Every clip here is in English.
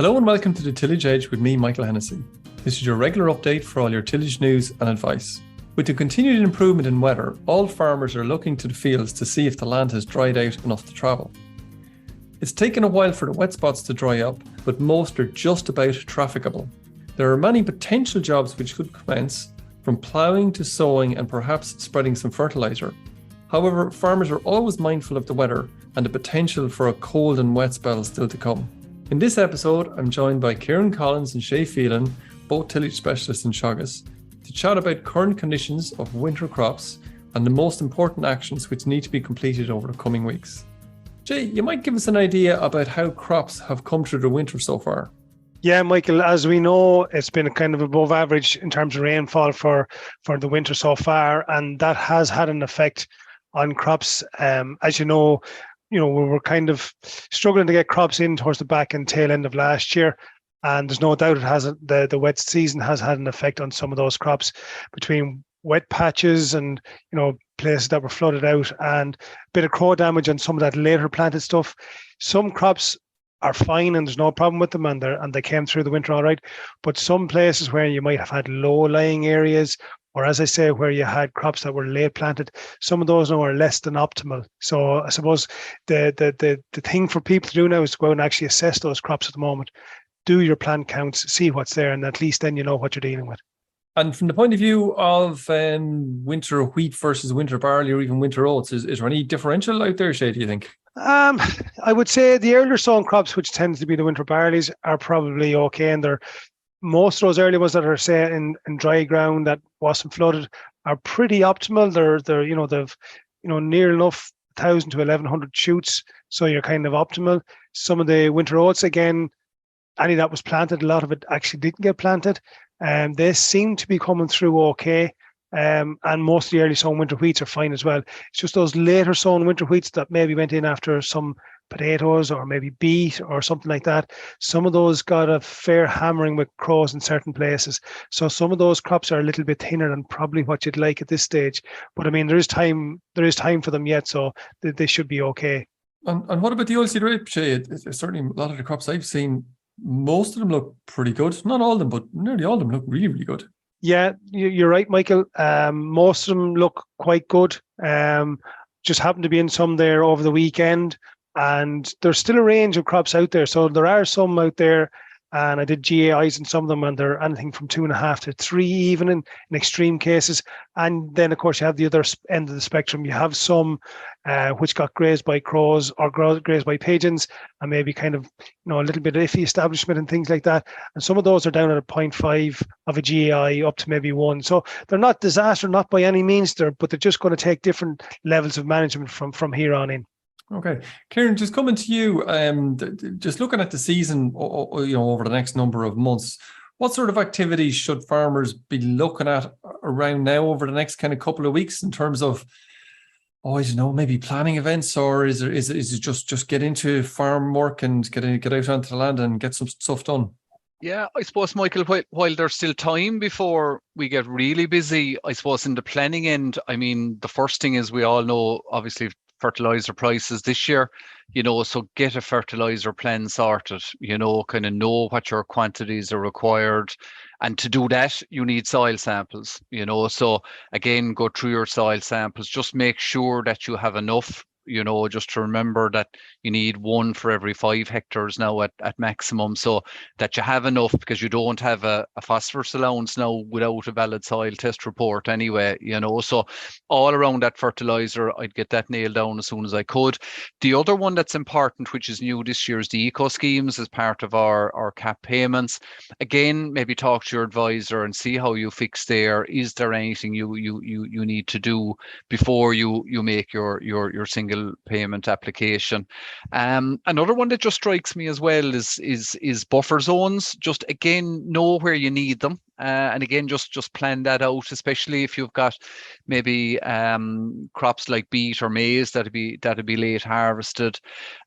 Hello and welcome to the Tillage Edge with me, Michael Hennessy. This is your regular update for all your tillage news and advice. With the continued improvement in weather, all farmers are looking to the fields to see if the land has dried out enough to travel. It's taken a while for the wet spots to dry up, but most are just about trafficable. There are many potential jobs which could commence, from ploughing to sowing and perhaps spreading some fertiliser. However, farmers are always mindful of the weather and the potential for a cold and wet spell still to come. In this episode, I'm joined by Ciaran and Shay, Phelan, both tillage specialists in Teagasc, to chat about current conditions of winter crops and the most important actions which need to be completed over the coming weeks. Shay, you might give us an idea about how crops have come through the winter so far. Yeah, Michael, as we know, it's been kind of above average in terms of rainfall for the winter so far, and that has had an effect on crops. As you know, we were kind of struggling to get crops in towards the back and tail end of last year. And there's no doubt the wet season has had an effect on some of those crops, between wet patches and, places that were flooded out and a bit of crow damage on some of that later planted stuff. Some crops are fine and there's no problem with them and they came through the winter all right. But some places where you might have had low-lying areas, or as I say, where you had crops that were late planted, some of those now are less than optimal. So I suppose the thing for people to do now is to go out and actually assess those crops at the moment. Do your plant counts, see what's there, and at least then you know what you're dealing with. And from the point of view of winter wheat versus winter barley or even winter oats, is there any differential out there, Shay, do you think? I would say the earlier sown crops, which tends to be the winter barleys, are probably okay, and most of those early ones that are, say, in dry ground that wasn't flooded are pretty optimal. They've near enough 1,000 to 1,100 shoots, so you're kind of optimal. Some of the winter oats, again, any that was planted, a lot of it actually didn't get planted, and they seem to be coming through okay. And most of the early sown winter wheats are fine as well. It's just those later sown winter wheats that maybe went in after some potatoes or maybe beet or something like that. Some of those got a fair hammering with crows in certain places. So some of those crops are a little bit thinner than probably what you'd like at this stage. But I mean, there is time for them yet, so they should be okay. And what about the oilseed rape, Shay? It's certainly a lot of the crops I've seen, most of them look pretty good. Not all of them, but nearly all of them look really, really good. Yeah, you're right, Michael. Most of them look quite good. Just happened to be in some there over the weekend, and there's still a range of crops out there. So there are some out there, and I did GAIs in some of them, and they're anything from 2.5 to 3, even in extreme cases. And then, of course, you have the other end of the spectrum. You have some which got grazed by crows or grazed by pigeons, and maybe kind of a little bit iffy establishment and things like that. And some of those are down at a 0.5 of a GAI up to maybe 1. So they're not disaster, not by any means, but they're just going to take different levels of management from here on in. Okay, Ciaran, just coming to you, just looking at the season, over the next number of months, what sort of activities should farmers be looking at around now over the next kind of couple of weeks in terms of, maybe planning events, or is it just get into farm work and get out onto the land and get some stuff done? Yeah, I suppose, Michael, while there's still time before we get really busy, I suppose in the planning end, I mean, the first thing is we all know, obviously, fertilizer prices this year, so get a fertilizer plan sorted, kind of know what your quantities are required. And to do that, you need soil samples, so again, go through your soil samples, just make sure that you have enough, just to remember that you need 1 for every 5 hectares now at maximum, so that you have enough, because you don't have a phosphorus allowance now without a valid soil test report anyway, so all around that fertilizer, I'd get that nailed down as soon as I could. The other one that's important, which is new this year, is the eco schemes as part of our cap payments. Again, maybe talk to your advisor and see how you fix there. Is there anything you need to do before you make your single payment application? Another one that just strikes me as well is buffer zones. Just again, know where you need them, and again, just plan that out, especially if you've got maybe crops like beet or maize that'd be late harvested.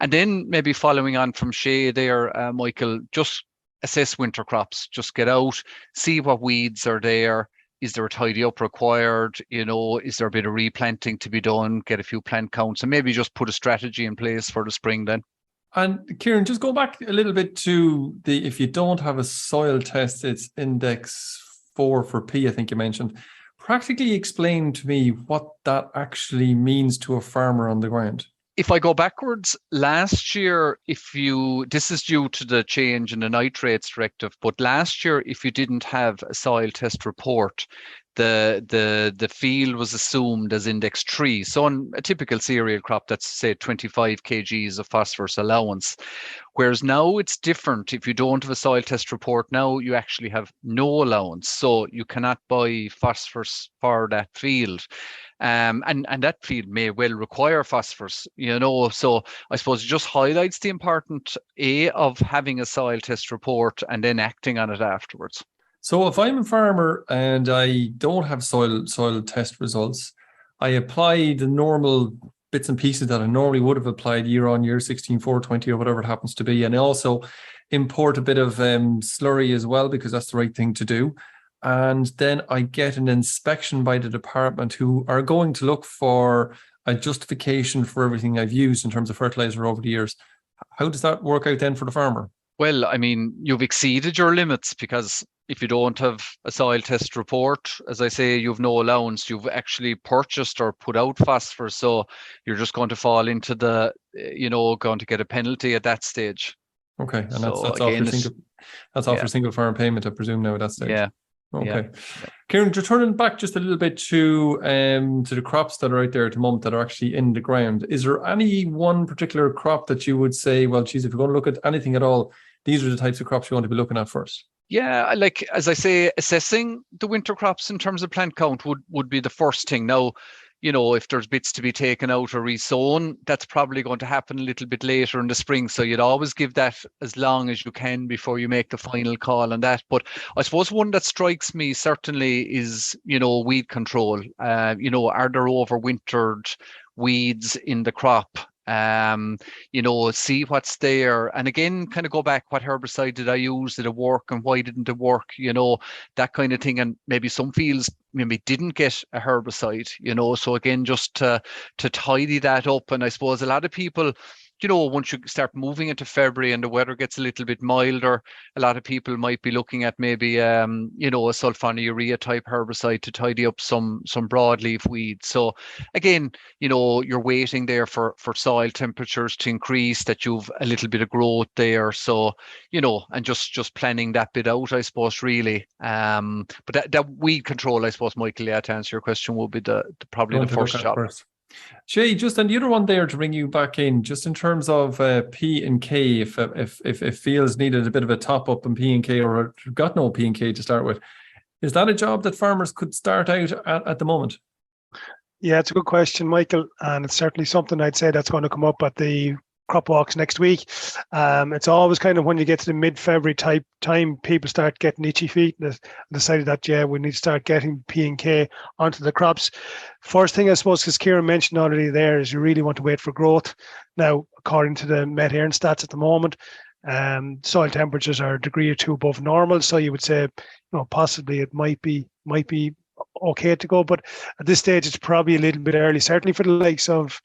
And then maybe following on from Shay there, Michael, just assess winter crops. Just get out, see what weeds are there. Is there a tidy up required? Is there a bit of replanting to be done? Get a few plant counts and maybe just put a strategy in place for the spring then. And Ciaran, just go back a little bit to if you don't have a soil test, it's index 4 for P, I think you mentioned. Practically explain to me what that actually means to a farmer on the ground. If I go backwards, last year, this is due to the change in the nitrates directive, but last year, if you didn't have a soil test report, the field was assumed as index 3. So on a typical cereal crop, that's say 25 kgs of phosphorus allowance. Whereas now it's different. If you don't have a soil test report now, you actually have no allowance. So you cannot buy phosphorus for that field. And that field may well require phosphorus, So I suppose it just highlights the importance of having a soil test report and then acting on it afterwards. So if I'm a farmer and I don't have soil test results, I apply the normal bits and pieces that I normally would have applied year on year, 16, 4, 20 or whatever it happens to be. And I also import a bit of slurry as well, because that's the right thing to do. And then I get an inspection by the department who are going to look for a justification for everything I've used in terms of fertilizer over the years. How does that work out then for the farmer? Well, I mean, you've exceeded your limits, because if you don't have a soil test report, as I say, you've no allowance. You've actually purchased or put out phosphorus, so you're just going to fall into going to get a penalty at that stage. Okay, and that's off for single farm payment, I presume, now at that stage. Yeah. Okay. Yeah. Ciaran, returning back just a little bit to the crops that are out there at the moment that are actually in the ground, is there any one particular crop that you would say, well, geez, if you're going to look at anything at all, these are the types of crops you want to be looking at first? Yeah, like, as I say, assessing the winter crops in terms of plant count would be the first thing. Now, if there's bits to be taken out or resown, that's probably going to happen a little bit later in the spring. So you'd always give that as long as you can before you make the final call on that. But I suppose one that strikes me certainly is, weed control. Are there overwintered weeds in the crop? See what's there, and again, kind of go back, what herbicide did I use, did it work, and why didn't it work, that kind of thing. And maybe some fields maybe didn't get a herbicide, so again, just to tidy that up. And I suppose a lot of people, once you start moving into February and the weather gets a little bit milder, a lot of people might be looking at maybe, a sulfonylurea type herbicide to tidy up some broadleaf weeds. So again, you're waiting there for soil temperatures to increase, that you've a little bit of growth there. So, and just planning that bit out, I suppose, really. But that weed control, I suppose, Michael, to answer your question, will be probably the first job. Shay, just on the other one there to bring you back in, just in terms of P and K, if fields needed a bit of a top up in P and K, or got no P and K to start with, is that a job that farmers could start out at the moment? Yeah, it's a good question, Michael, and it's certainly something I'd say that's going to come up at the crop walks next week. It's always kind of when you get to the mid-February type time, people start getting itchy feet and decided that, we need to start getting P and K onto the crops. First thing, I suppose, because Ciaran mentioned already there, is you really want to wait for growth. Now, according to the Met Éireann stats at the moment, soil temperatures are a degree or two above normal, so you would say, possibly it might be okay to go, but at this stage it's probably a little bit early, certainly for the likes of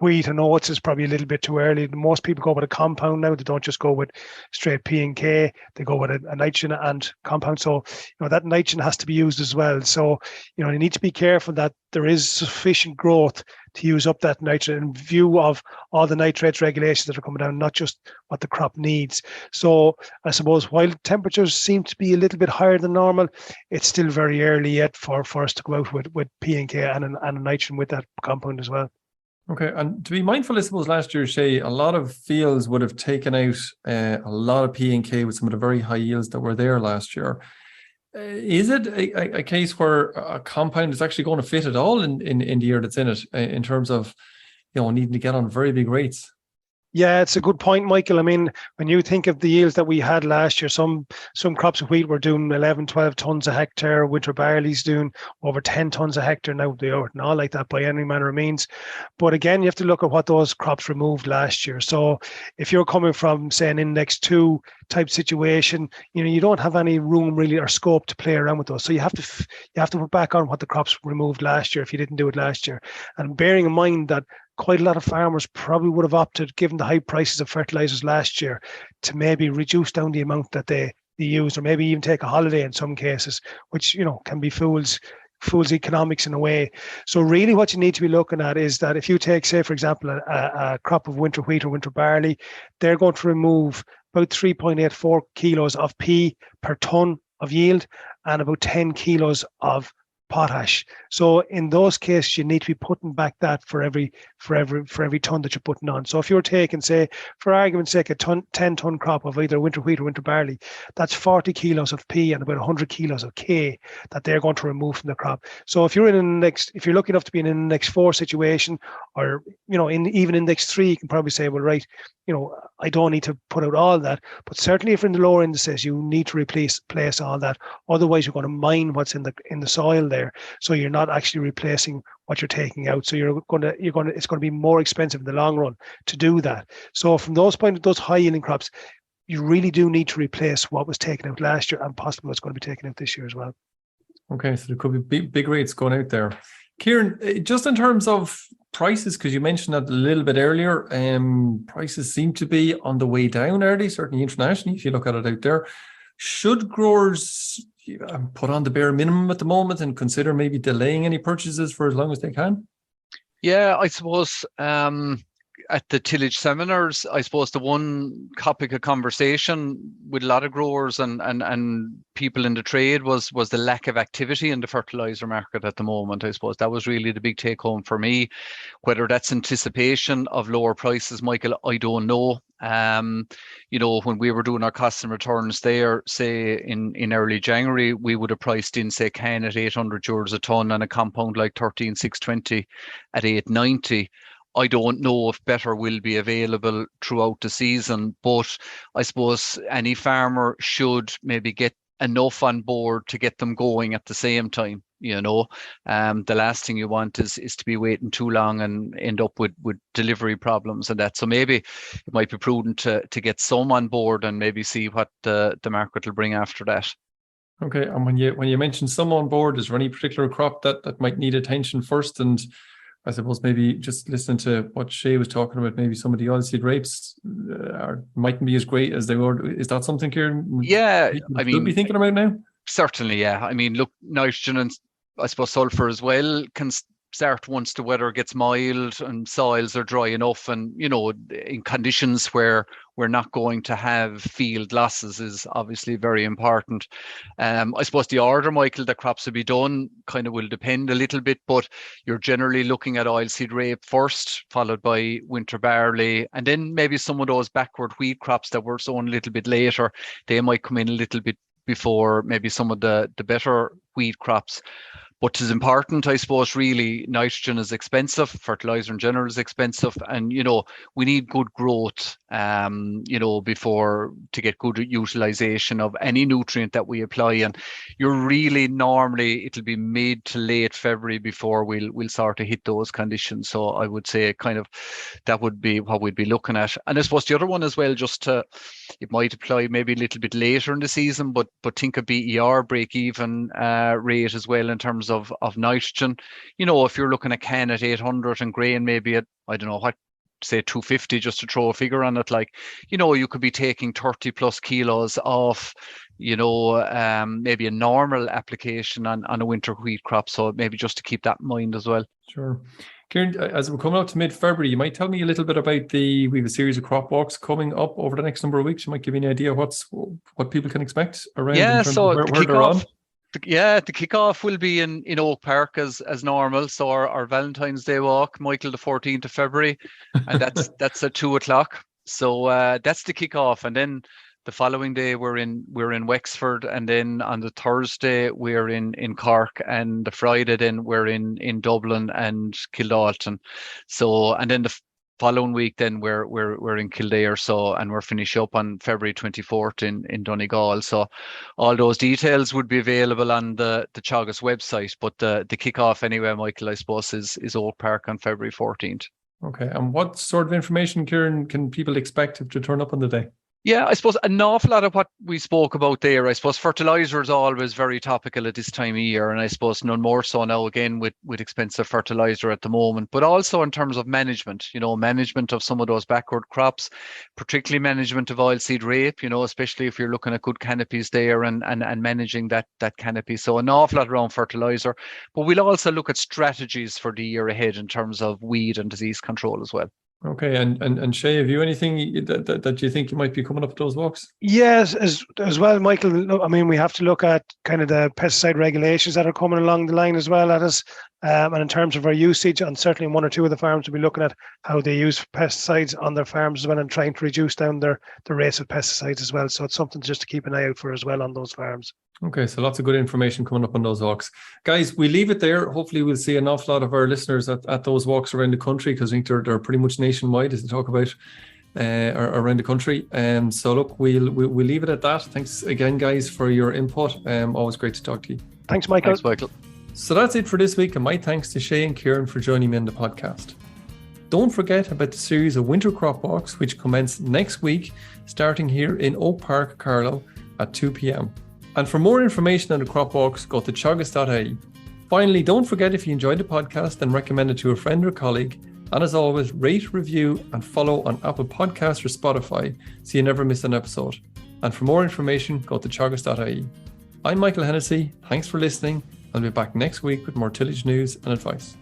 wheat and oats is probably a little bit too early. Most people go with a compound now. They don't just go with straight P and K. They go with a nitrogen and compound. So, that nitrogen has to be used as well. So, you need to be careful that there is sufficient growth to use up that nitrogen in view of all the nitrates regulations that are coming down, not just what the crop needs. So I suppose while temperatures seem to be a little bit higher than normal, it's still very early yet for us to go out with P and K and a nitrogen with that compound as well. Okay, and to be mindful, I suppose last year, Shay, a lot of fields would have taken out a lot of P and K with some of the very high yields that were there last year. Is it a case where a compound is actually going to fit at all in the year that's in it, in terms of needing to get on very big rates? Yeah, it's a good point, Michael. I mean, when you think of the yields that we had last year, some crops of wheat were doing 11, 12 tons a hectare. Winter barley's doing over 10 tons a hectare. Now, they aren't all like that by any manner of means. But again, you have to look at what those crops removed last year. So if you're coming from, say, an index 2 type situation, you don't have any room really or scope to play around with those. So you have to put back on what the crops removed last year if you didn't do it last year. And bearing in mind that quite a lot of farmers probably would have opted, given the high prices of fertilizers last year, to maybe reduce down the amount that they use, or maybe even take a holiday in some cases, which, you know, can be fool's economics in a way. So really what you need to be looking at is that if you take, say, for example, a crop of winter wheat or winter barley, they're going to remove about 3.84 kilos of P per ton of yield and about 10 kilos of potash. So in those cases, you need to be putting back that for every ton that you're putting on. So if you're taking, say, for argument's sake, a 10-ton crop of either winter wheat or winter barley, that's 40 kilos of P and about 100 kilos of K that they're going to remove from the crop. So if you're if you're lucky enough to be in an index 4 situation, or, you know, even index 3, you can probably say, well, right, you know, I don't need to put out all that. But certainly if you're in the lower indices, you need to replace all that. Otherwise, you're going to mine what's in the soil there. So you're not actually replacing what you're taking out. So it's going to be more expensive in the long run to do that. So from those high yielding crops, you really do need to replace what was taken out last year and possibly what's going to be taken out this year as well. Okay, so there could be big rates going out there. Ciaran, just in terms of prices, because you mentioned that a little bit earlier, prices seem to be on the way down early, certainly internationally, if you look at it out there. Should growers put on the bare minimum at the moment and consider maybe delaying any purchases for as long as they can? Yeah, I suppose at the tillage seminars, I suppose the one topic of conversation with a lot of growers and people in the trade was the lack of activity in the fertilizer market at the moment. I suppose that was really the big take home for me. Whether that's anticipation of lower prices, Michael, I don't know. You know, when we were doing our costing returns there, say in early January, we would have priced in, say, can at 800 euros a ton and a compound like 13,620 at 890. I don't know if better will be available throughout the season, but I suppose any farmer should maybe get enough on board to get them going at the same time. You know, the last thing you want is to be waiting too long and end up with delivery problems and that. So maybe it might be prudent to get some on board and maybe see what the market will bring after that. Okay, and when you mention some on board, is there any particular crop that might need attention first? And I suppose maybe just listening to what Shay was talking about, maybe some of the oilseed rapes mightn't be as great as they were. Is that something, Ciaran? Yeah, I mean, be thinking about now. Certainly, yeah. I mean, look, nitrogen and I suppose sulfur as well can start once the weather gets mild and soils are dry enough, and, you know, in conditions where we're not going to have field losses is obviously very important. I suppose the order, Michael, that crops will be done kind of will depend a little bit, but you're generally looking at oilseed rape first, followed by winter barley, and then maybe some of those backward wheat crops that were sown a little bit later, they might come in a little bit before maybe some of the better wheat crops. But it's important, I suppose, really, nitrogen is expensive, fertilizer in general is expensive, and, you know, we need good growth, you know, before to get good utilization of any nutrient that we apply. And you're really normally, it'll be mid to late February before we'll sort of hit those conditions. So I would say kind of that would be what we'd be looking at. And I suppose the other one as well, it might apply maybe a little bit later in the season, but think of BER, break even rate as well in terms of nitrogen. You know, if you're looking at can at 800 and grain maybe at, I don't know what, say 250, just to throw a figure on it, like, you know, you could be taking 30 plus kilos off, you know, maybe a normal application on a winter wheat crop. So maybe just to keep that in mind as well. Sure. Ciaran, as we're coming up to mid-February, you might tell me a little bit about we have a series of crop walks coming up over the next number of weeks. You might give me an idea what people can expect around in terms of where they're on. The kickoff will be in Oak Park as normal. So our Valentine's Day walk, Michael, the 14th of February, and that's at 2:00. So that's the kickoff, and then the following day we're in Wexford, and then on the Thursday we're in Cork, and the Friday then we're in Dublin and Kildalton. So, and then the following week then we're in Kildare, so, and we're finishing up on February 24th in Donegal. So all those details would be available on the Teagasc website, but the kickoff anyway, Michael, I suppose is Oak Park on February 14th. Okay, and what sort of information, Ciaran, can people expect to turn up on the day? Yeah, I suppose an awful lot of what we spoke about there, I suppose fertilizer is always very topical at this time of year. And I suppose none more so now again with expensive fertilizer at the moment, but also in terms of management, management of some of those backward crops, particularly management of oilseed rape, especially if you're looking at good canopies there and managing that canopy. So an awful lot around fertilizer, but we'll also look at strategies for the year ahead in terms of weed and disease control as well. Okay, and Shay, have you anything that you think you might be coming up with those walks? Yes, as well, Michael. I mean, we have to look at kind of the pesticide regulations that are coming along the line as well at us, and in terms of our usage, and certainly one or two of the farms will be looking at how they use pesticides on their farms as well, and trying to reduce down the rates of pesticides as well. So it's something just to keep an eye out for as well on those farms. Okay, so lots of good information coming up on those walks. Guys, we leave it there. Hopefully we'll see an awful lot of our listeners at those walks around the country, because I think they're pretty much nationwide as they talk about around the country. So look, we'll leave it at that. Thanks again, guys, for your input. Always great to talk to you. Thanks, Michael. Thanks, Michael. So that's it for this week, and my thanks to Shay and Ciaran for joining me on the podcast. Don't forget about the series of winter crop walks, which commence next week, starting here in Oak Park Carlow at 2 p.m. And for more information on the crop walks, go to teagasc.ie. Finally, don't forget, if you enjoyed the podcast, then recommend it to a friend or colleague. And as always, rate, review, and follow on Apple Podcasts or Spotify so you never miss an episode. And for more information, go to teagasc.ie. I'm Michael Hennessy. Thanks for listening. I'll be back next week with more tillage news and advice.